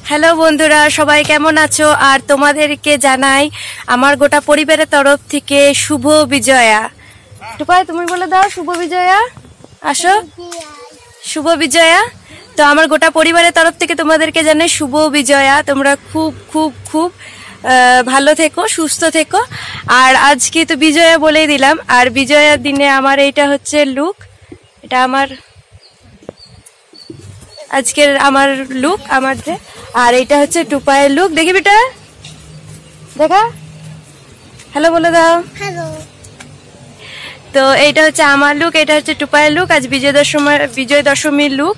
Hello বন্ধুরা, সবাই কেমন আছো? আর তোমাদেরকে জানাই আমার গোটা পরিবারের তরফ থেকে শুভ বিজয়া। টুপাই তুমি বলে দাও শুভ বিজয়া। আসো, শুভ বিজয়া। তো আমার গোটা পরিবারের তরফ থেকে তোমাদেরকে জানাই শুভ বিজয়া। তোমরা খুব খুব খুব ভালো থেকো, সুস্থ থেকো। আর আজকে তো বিজয়া বলেই দিলাম। আর বিজয়ার দিনে আমার এইটা হচ্ছে লুক, এটা আমার আজকের আমার লুক আমাদের। আর এটা হচ্ছে টুপায়ের লুক। দেখি বেটা, দেখা, হ্যালো বলে দাও। হ্যালো। তো এইটা হচ্ছে আমার লুক, এটা হচ্ছে টুপায়ের লুক। আজ বিজয় দশমীর লুক।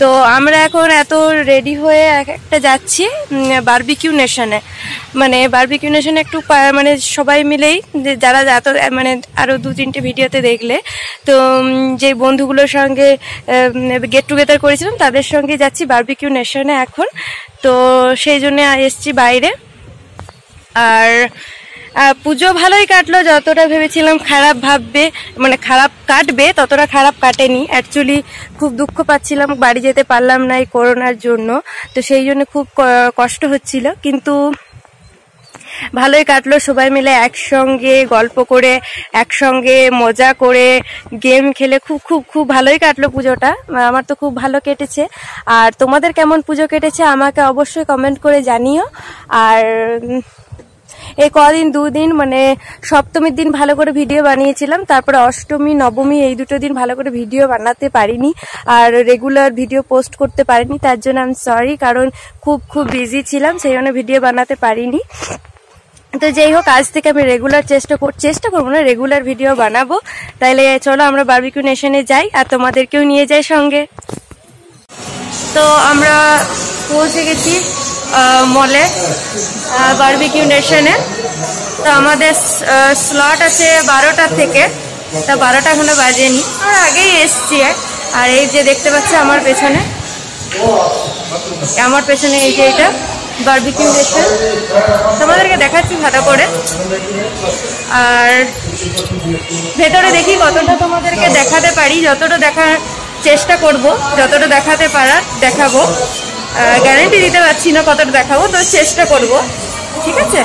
তো আমরা এখন এত রেডি হয়ে একটা যাচ্ছি বারবিকিউ নেশনে। মানে বারবিকিউ নেশনে একটু মানে সবাই মিলেই, যারা এত মানে আরও 2-3টে ভিডিওতে দেখলে, তো যে বন্ধুগুলোর সঙ্গে গেট টুগেদার করেছিলাম তাদের সঙ্গে যাচ্ছি বারবিকিউ নেশনে এখন। তো সেই জন্য এসছি বাইরে। আর পুজো ভালোই কাটলো, যতটা ভেবেছিলাম খারাপ কাটবে ততটা খারাপ কাটেনি। অ্যাকচুয়ালি খুব দুঃখ পাচ্ছিলাম, বাড়ি যেতে পারলাম না এই করোনার জন্য। তো সেই জন্য খুব কষ্ট হচ্ছিল, কিন্তু ভালোই কাটলো। সবাই মিলে একসঙ্গে গল্প করে, একসঙ্গে মজা করে, গেম খেলে খুব খুব খুব ভালোই কাটলো পুজোটা। আমার তো খুব ভালো কেটেছে। আর তোমাদের কেমন পুজো কেটেছে আমাকে অবশ্যই কমেন্ট করে জানিও। আর এই কদিন 2 দিন মানে সপ্তমীর দিন ভালো করে ভিডিও বানিয়েছিলাম, তারপরে অষ্টমী নবমী এই 2টো দিন ভালো করে ভিডিও বানাতে পারিনি, আর রেগুলার ভিডিও পোস্ট করতে পারিনি। তার জন্য আমি সরি, কারণ খুব খুব বিজি ছিলাম, সেই জন্য ভিডিও বানাতে পারিনি। তো যাই হোক, আজ থেকে আমি রেগুলার চেষ্টা করবো না, রেগুলার ভিডিও বানাবো। তাইলে চলো আমরা বারবিকিউ নেশনে যাই, আর তোমাদেরকেও নিয়ে যাই সঙ্গে। তো আমরা পৌঁছে গেছি মলে, বারবিকিউ নেশনে। তো আমাদের স্লট আছে 12টা থেকে, তা 12টা এখনো বাজেনি, আমরা আগেই এসছি। আর এই যে দেখতে পাচ্ছি আমার পেছনে এই যে এটা বারবিকিউ নেশন, তোমাদেরকে দেখাচ্ছি ভালো করে। আর ভেতরে দেখি কতটা তোমাদেরকে দেখাতে পারি, যতটা দেখার চেষ্টা করব, যতটা দেখাতে পারার দেখাবো। গ্যারান্টি দিতে পারছি না কতটা দেখাবো, তো চেষ্টা করব, ঠিক আছে।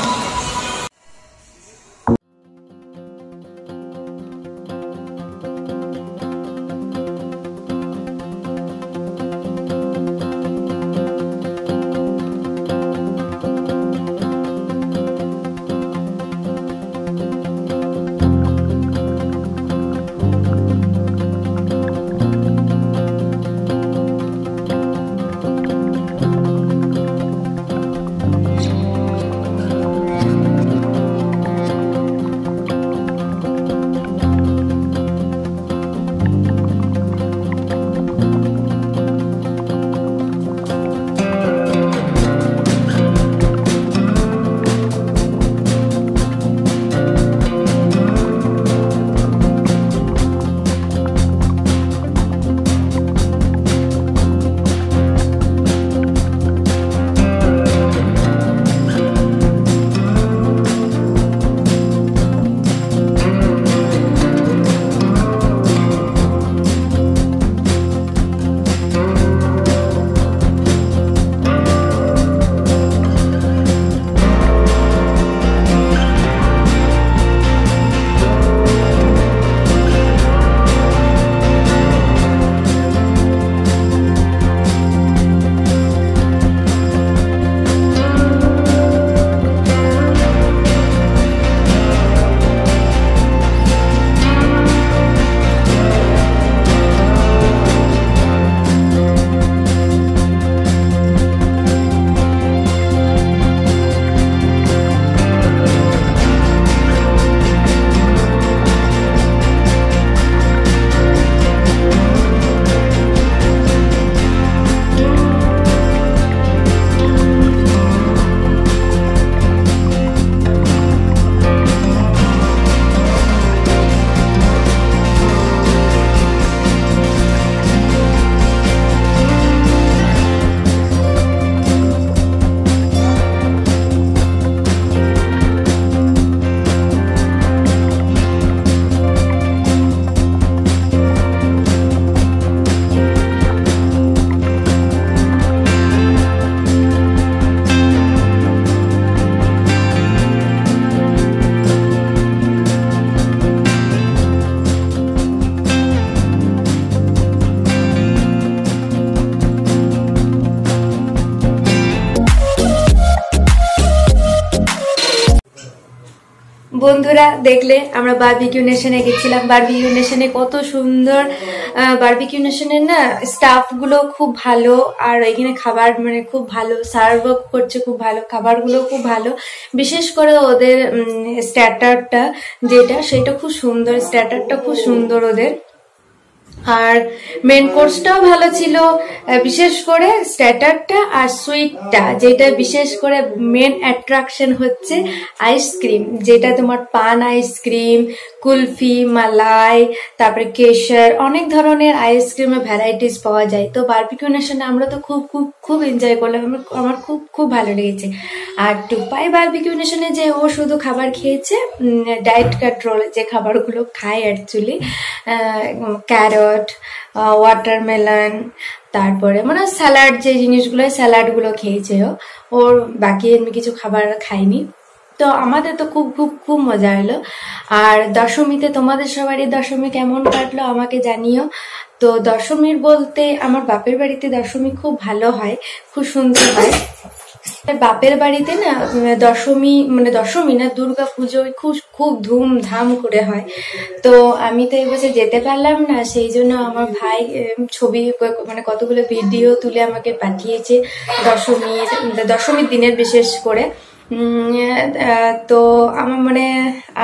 বন্ধুরা দেখলে আমরা বারবিকিউ নেশনে গেছিলাম। বারবিকিউ নেশনে কত সুন্দর, বারবিকিউ নেশনের না স্টাফ গুলো খুব ভালো, আর এখানে খাবার মানে খুব ভালো সার্ভ করছে, খুব ভালো খাবারগুলো খুব ভালো। বিশেষ করে ওদের স্টার্টারটা যেটা সেটা খুব সুন্দর, স্টার্টারটা খুব সুন্দর ওদের। আর মেন কোর্সটাও ভালো ছিল, বিশেষ করে স্টার্টারটা আর সুইটটা, যেটা বিশেষ করে মেন অ্যাট্রাকশন হচ্ছে আইসক্রিম, যেটা তোমার পান আইসক্রিম, কুলফি, মালাই, তারপরে কেশর, অনেক ধরনের আইসক্রিমের ভ্যারাইটিস পাওয়া যায়। তো বারবিকিউ নেশনে আমরা তো খুব খুব খুব এনজয় করলাম, আমার খুব খুব ভালো লেগেছে। আর টুপাই বারবিকিউ নেশনে যে ও শুধু খাবার খেয়েছে, ডায়েট কন্ট্রোল যে খাবারগুলো খায় অ্যাকচুয়ালি, ক্যারট, ওয়াটারমেলন, তারপরে মানে স্যালাড, যে জিনিসগুলো স্যালাডগুলো খেয়েছে ওর, বাকি এমনি কিছু খাবার খায়নি। তো আমাদের তো খুব খুব খুব মজা হলো। আর দশমীতে তোমাদের সবারই দশমী কেমন কাটলো আমাকে জানিও। তো দশমীর বলতে আমার বাপের বাড়িতে দশমী খুব ভালো হয়, খুব সুন্দর হয়। বাপের বাড়িতে না দশমী মানে দশমী না দুর্গা পুজো খুব খুব ধুমধাম করে হয়। তো আমি তো এবছর যেতে পারলাম না, সেই জন্য আমার ভাই ছবি মানে কতগুলো ভিডিও তুলে আমাকে পাঠিয়েছে দশমীর দিনের বিশেষ করে। তো আমার মানে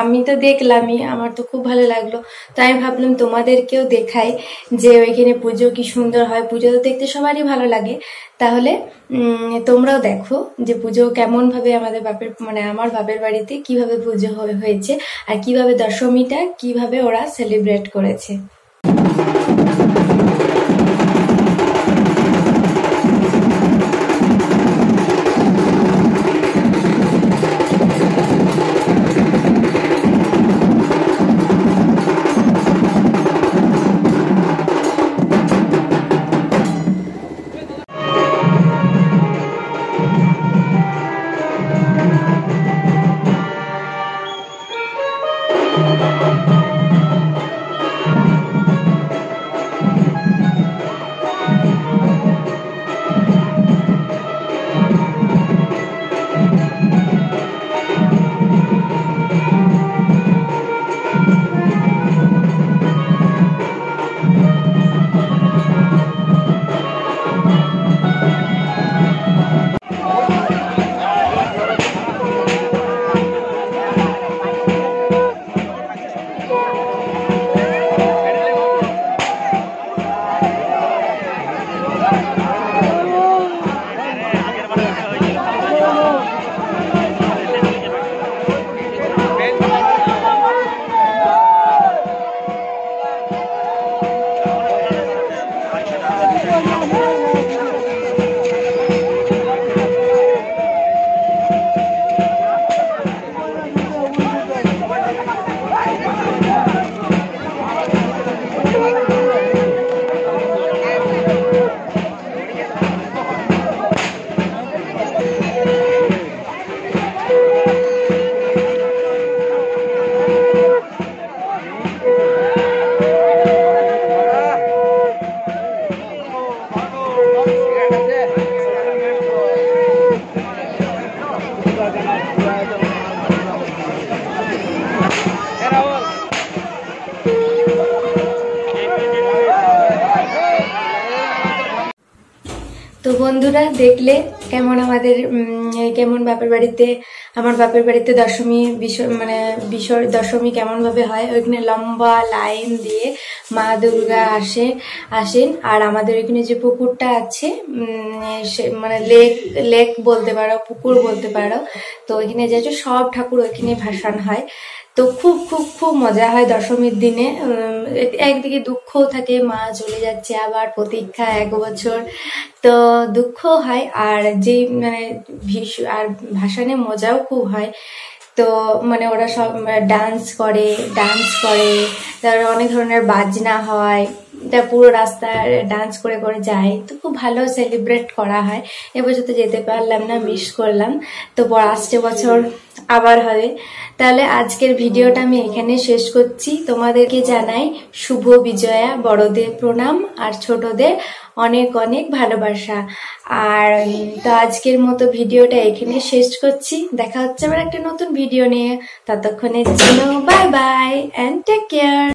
আমি তো দেখলামই, আমার তো খুব ভালো লাগলো। তাই আমি ভাবলাম তোমাদেরকেও দেখাই যে ওইখানে পুজো কি সুন্দর হয়। পুজো তো দেখতে সবারই ভালো লাগে, তাহলে তোমরাও দেখো যে পুজো কেমন ভাবে আমাদের আমার বাপের বাড়িতে কিভাবে পুজো হয়েছে, আর কিভাবে দশমীটা কিভাবে ওরা সেলিব্রেট করেছে। তো বন্ধুরা দেখলে কেমন আমাদের কেমন আমার বাপের বাড়িতে দশমী দশমী কেমন ভাবে হয়। ওইখানে লম্বা লাইন দিয়ে মা দুর্গা আসেন। আর আমাদের ওইখানে যে পুকুরটা আছে মানে লেক বলতে পারো, পুকুর বলতে পারো, তো ওইখানে যাচ্ছে সব ঠাকুর ওইখানে ভাসান হয়। তো খুব খুব খুব মজা হয় দশমীর দিনে। একদিকে দুঃখও থাকে, মা চলে যাচ্ছে, আবার প্রতীক্ষা 1 বছর, তো দুঃখ হয়। আর যে মানে আর ভাসানে মজাও খুব হয়। তো মানে ওরা সব ডান্স করে, তারপরে অনেক ধরনের বাজনা হয়, পুরো রাস্তা ডান্স করে করে যায়, তো খুব ভালো সেলিব্রেট করা হয়। এবছর তো যেতে পারলাম না, মিস করলাম, তো আসছে বছর আবার হবে। তাহলে আজকের ভিডিওটা আমি এখানে শেষ করছি। তোমাদেরকে জানাই শুভ বিজয়া, বড়দের প্রণাম আর ছোটদের অনেক অনেক ভালোবাসা। আর তো আজকের মতো ভিডিওটা এখানে শেষ করছি। দেখা হচ্ছে আবার একটা নতুন ভিডিও নিয়ে। ততক্ষণের জন্য bye bye and take care.